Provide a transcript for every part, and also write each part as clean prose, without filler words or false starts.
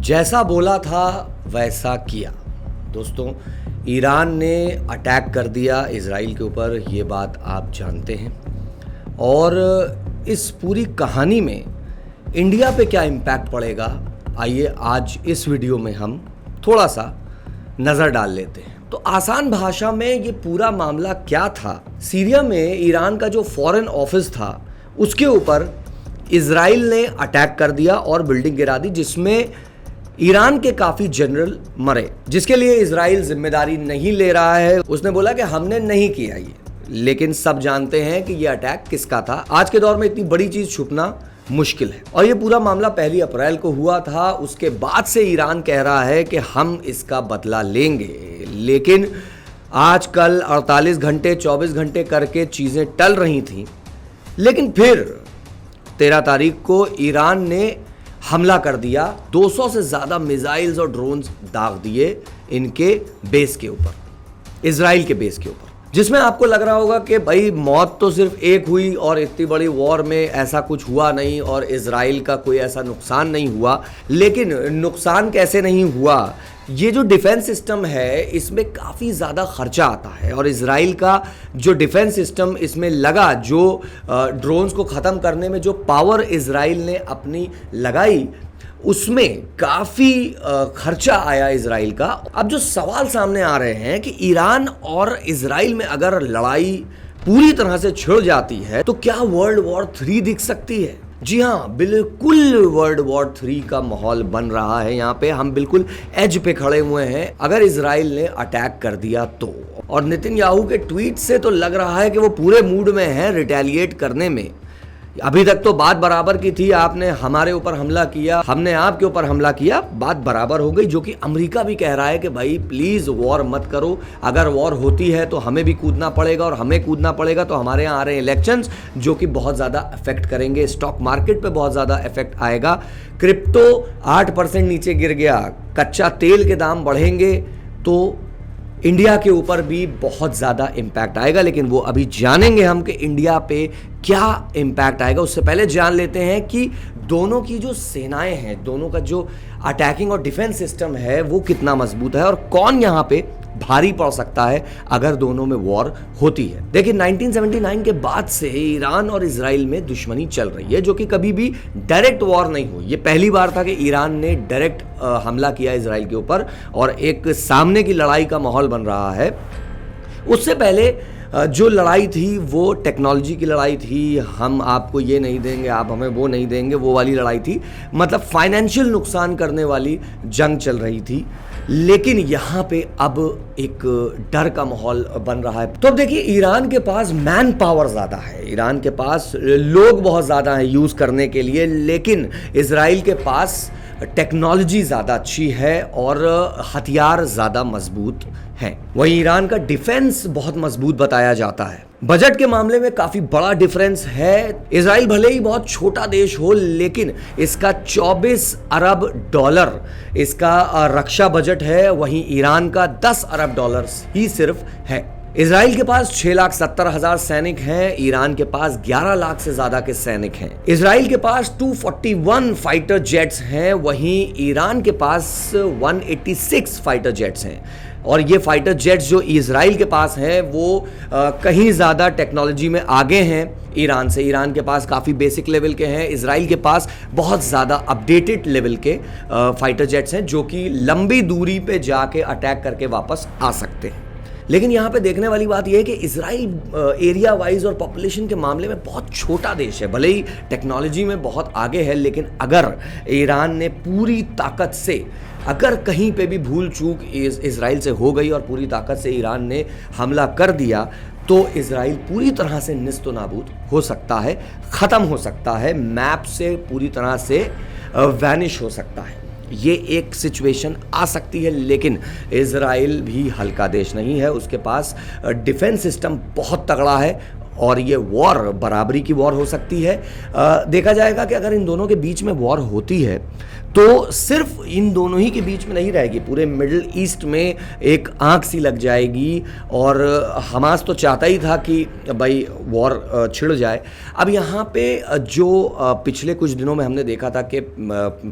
जैसा बोला था वैसा किया। दोस्तों, ईरान ने अटैक कर दिया इजराइल के ऊपर, ये बात आप जानते हैं। और इस पूरी कहानी में इंडिया पे क्या इम्पैक्ट पड़ेगा, आइए आज इस वीडियो में हम थोड़ा सा नज़र डाल लेते हैं। तो आसान भाषा में ये पूरा मामला क्या था। सीरिया में ईरान का जो फॉरेन ऑफिस था उसके ऊपर इजराइल ने अटैक कर दिया और बिल्डिंग गिरा दी, जिसमें ईरान के काफ़ी जनरल मरे, जिसके लिए इजराइल जिम्मेदारी नहीं ले रहा है। उसने बोला कि हमने नहीं किया ये, लेकिन सब जानते हैं कि ये अटैक किसका था। आज के दौर में इतनी बड़ी चीज़ छुपना मुश्किल है। और ये पूरा मामला 1 अप्रैल को हुआ था। उसके बाद से ईरान कह रहा है कि हम इसका बदला लेंगे, लेकिन आजकल 48 घंटे 24 घंटे करके चीज़ें टल रही थीं। लेकिन फिर 13 तारीख को ईरान ने हमला कर दिया। 200 से ज़्यादा मिसाइल्स और ड्रोन्स दाग दिए इनके बेस के ऊपर, इजराइल के बेस के ऊपर, जिसमें आपको लग रहा होगा कि भाई मौत तो सिर्फ एक हुई और इतनी बड़ी वॉर में ऐसा कुछ हुआ नहीं और इजराइल का कोई ऐसा नुकसान नहीं हुआ। लेकिन नुकसान कैसे नहीं हुआ, ये जो डिफेंस सिस्टम है इसमें काफ़ी ज़्यादा खर्चा आता है। और इजराइल का जो डिफेंस सिस्टम इसमें लगा, जो ड्रोन्स को ख़त्म करने में जो पावर इजराइल ने अपनी लगाई, उसमें काफ़ी खर्चा आया इजराइल का। अब जो सवाल सामने आ रहे हैं कि ईरान और इजराइल में अगर लड़ाई पूरी तरह से छिड़ जाती है तो क्या वर्ल्ड वॉर 3 दिख सकती है। जी हाँ, बिल्कुल वर्ल्ड वॉर 3 का माहौल बन रहा है। यहाँ पे हम बिल्कुल एज पे खड़े हुए हैं अगर इजराइल ने अटैक कर दिया तो। और नेतन्याहू के ट्वीट से तो लग रहा है कि वो पूरे मूड में है रिटेलिएट करने में। अभी तक तो बात बराबर की थी, आपने हमारे ऊपर हमला किया, हमने आपके ऊपर हमला किया, बात बराबर हो गई। जो कि अमेरिका भी कह रहा है कि भाई प्लीज़ वॉर मत करो, अगर वॉर होती है तो हमें भी कूदना पड़ेगा, और हमें कूदना पड़ेगा तो हमारे यहाँ आ रहे हैं इलेक्शंस जो कि बहुत ज़्यादा अफेक्ट करेंगे, स्टॉक मार्केट पे बहुत ज़्यादा इफेक्ट आएगा। क्रिप्टो 8% नीचे गिर गया, कच्चा तेल के दाम बढ़ेंगे तो इंडिया के ऊपर भी बहुत ज़्यादा इम्पैक्ट आएगा। लेकिन वो अभी जानेंगे हम कि इंडिया पे क्या इम्पैक्ट आएगा। उससे पहले जान लेते हैं कि दोनों की जो सेनाएं हैं, दोनों का जो अटैकिंग और डिफेंस सिस्टम है वो कितना मजबूत है और कौन यहाँ पे भारी पड़ सकता है अगर दोनों में वॉर होती है। देखिए, 1979 के बाद से ईरान और इजराइल में दुश्मनी चल रही है, जो कि कभी भी डायरेक्ट वॉर नहीं हुई। ये पहली बार था कि ईरान ने डायरेक्ट हमला किया इजराइल के ऊपर और एक सामने की लड़ाई का माहौल बन रहा है। उससे पहले जो लड़ाई थी वो टेक्नोलॉजी की लड़ाई थी, हम आपको ये नहीं देंगे, आप हमें वो नहीं देंगे, वो वाली लड़ाई थी। मतलब फाइनेंशियल नुकसान करने वाली जंग चल रही थी। लेकिन यहाँ पे अब एक डर का माहौल बन रहा है। तो अब देखिए, ईरान के पास मैन पावर ज़्यादा है, ईरान के पास लोग बहुत ज़्यादा हैं यूज़ करने के लिए, लेकिन इजराइल के पास टेक्नोलॉजी ज़्यादा अच्छी है और हथियार ज़्यादा मजबूत हैं। वहीं ईरान का डिफेंस बहुत मजबूत बताया जाता है। बजट के मामले में काफ़ी बड़ा डिफरेंस है। इजराइल भले ही बहुत छोटा देश हो, लेकिन इसका 24 अरब डॉलर इसका रक्षा बजट है, वहीं ईरान का 10 अरब डॉलर्स ही सिर्फ है। इजराइल के पास 6,70,000 सैनिक हैं, ईरान के पास 11 लाख से ज्यादा के सैनिक हैं। इजराइल के पास 241 फाइटर जेट्स हैं, वहीं ईरान के पास 186 फाइटर जेट्स हैं। और ये फाइटर जेट्स जो इजराइल के पास हैं वो कहीं ज़्यादा टेक्नोलॉजी में आगे हैं ईरान से। ईरान के पास काफ़ी बेसिक लेवल के हैं, इजराइल के पास बहुत ज़्यादा अपडेटेड लेवल के फाइटर जेट्स हैं जो कि लंबी दूरी पे जाके अटैक करके वापस आ सकते हैं। लेकिन यहाँ पे देखने वाली बात यह है कि इजराइल एरिया वाइज और पॉपुलेशन के मामले में बहुत छोटा देश है, भले ही टेक्नोलॉजी में बहुत आगे है, लेकिन अगर ईरान ने पूरी ताकत से, अगर कहीं पे भी भूल चूक इजराइल से हो गई और पूरी ताकत से ईरान ने हमला कर दिया तो इजराइल पूरी तरह से निस्त नाबूद हो सकता है, ख़त्म हो सकता है, मैप से पूरी तरह से वैनिश हो सकता है। ये एक सिचुएशन आ सकती है। लेकिन इजराइल भी हल्का देश नहीं है, उसके पास डिफेंस सिस्टम बहुत तगड़ा है और ये वॉर बराबरी की वॉर हो सकती है। देखा जाएगा कि अगर इन दोनों के बीच में वॉर होती है तो सिर्फ इन दोनों ही के बीच में नहीं रहेगी, पूरे मिडिल ईस्ट में एक आंख सी लग जाएगी। और हमास तो चाहता ही था कि भाई वॉर छिड़ जाए। अब यहाँ पे जो पिछले कुछ दिनों में हमने देखा था कि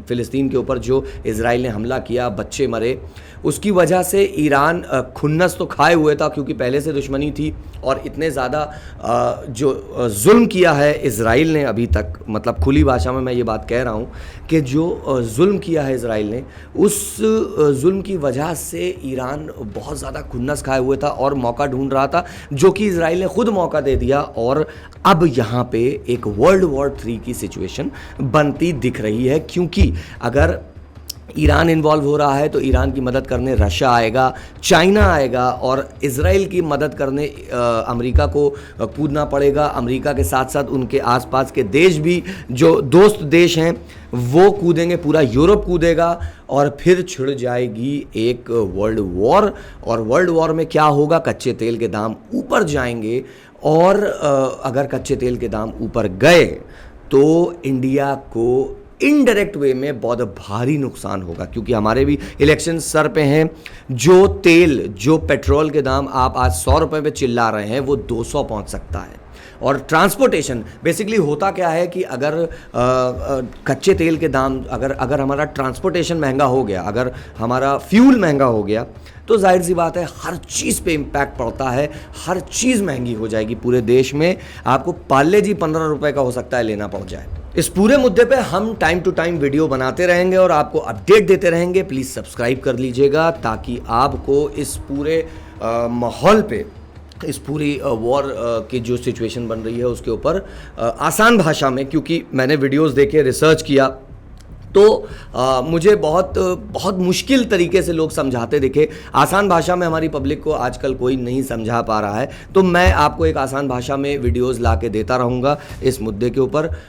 फ़िलिस्तीन के ऊपर जो इजराइल ने हमला किया, बच्चे मरे, उसकी वजह से ईरान खुन्नस तो खाए हुए था क्योंकि पहले से दुश्मनी थी। और इतने ज़्यादा जो जुल्म किया है इजराइल ने अभी तक, मतलब खुली भाषा में मैं ये बात कह रहा हूँ कि जो जुल्म किया है इजराइल ने, उस जुल्म की वजह से ईरान बहुत ज़्यादा खुन्नस खाए हुए था और मौका ढूंढ रहा था, जो कि इजराइल ने खुद मौका दे दिया। और अब यहाँ पे एक वर्ल्ड वॉर 3 की सिचुएशन बनती दिख रही है, क्योंकि अगर ईरान इन्वॉल्व हो रहा है तो ईरान की मदद करने रशिया आएगा, चाइना आएगा, और इजराइल की मदद करने अमेरिका को कूदना पड़ेगा। अमेरिका के साथ साथ उनके आसपास के देश भी, जो दोस्त देश हैं, वो कूदेंगे, पूरा यूरोप कूदेगा, और फिर छिड़ जाएगी एक वर्ल्ड वॉर। और वर्ल्ड वॉर में क्या होगा, कच्चे तेल के दाम ऊपर जाएंगे, और अगर कच्चे तेल के दाम ऊपर गए तो इंडिया को इनडायरेक्ट वे में बहुत भारी नुकसान होगा, क्योंकि हमारे भी इलेक्शन सर पे हैं। जो तेल, जो पेट्रोल के दाम आप आज 100 रुपये पे चिल्ला रहे हैं, वो 200 पहुंच सकता है। और ट्रांसपोर्टेशन, बेसिकली होता क्या है कि अगर कच्चे तेल के दाम, अगर हमारा ट्रांसपोर्टेशन महंगा हो गया, अगर हमारा फ्यूल महंगा हो गया, तो जाहिर सी बात है हर चीज़ पे इम्पैक्ट पड़ता है, हर चीज़ महंगी हो जाएगी पूरे देश में। आपको पार्ले जी 15 रुपये का हो सकता है लेना पड़ जाए। इस पूरे मुद्दे पे हम टाइम टू टाइम वीडियो बनाते रहेंगे और आपको अपडेट देते रहेंगे। प्लीज़ सब्सक्राइब कर लीजिएगा ताकि आपको इस पूरे माहौल पे, इस पूरी वॉर की जो सिचुएशन बन रही है उसके ऊपर आसान भाषा में, क्योंकि मैंने वीडियोस देखे, रिसर्च किया, तो मुझे बहुत मुश्किल तरीके से लोग समझाते दिखे। आसान भाषा में हमारी पब्लिक को आजकल कोई नहीं समझा पा रहा है, तो मैं आपको एक आसान भाषा में वीडियोस ला के देता रहूँगा इस मुद्दे के ऊपर।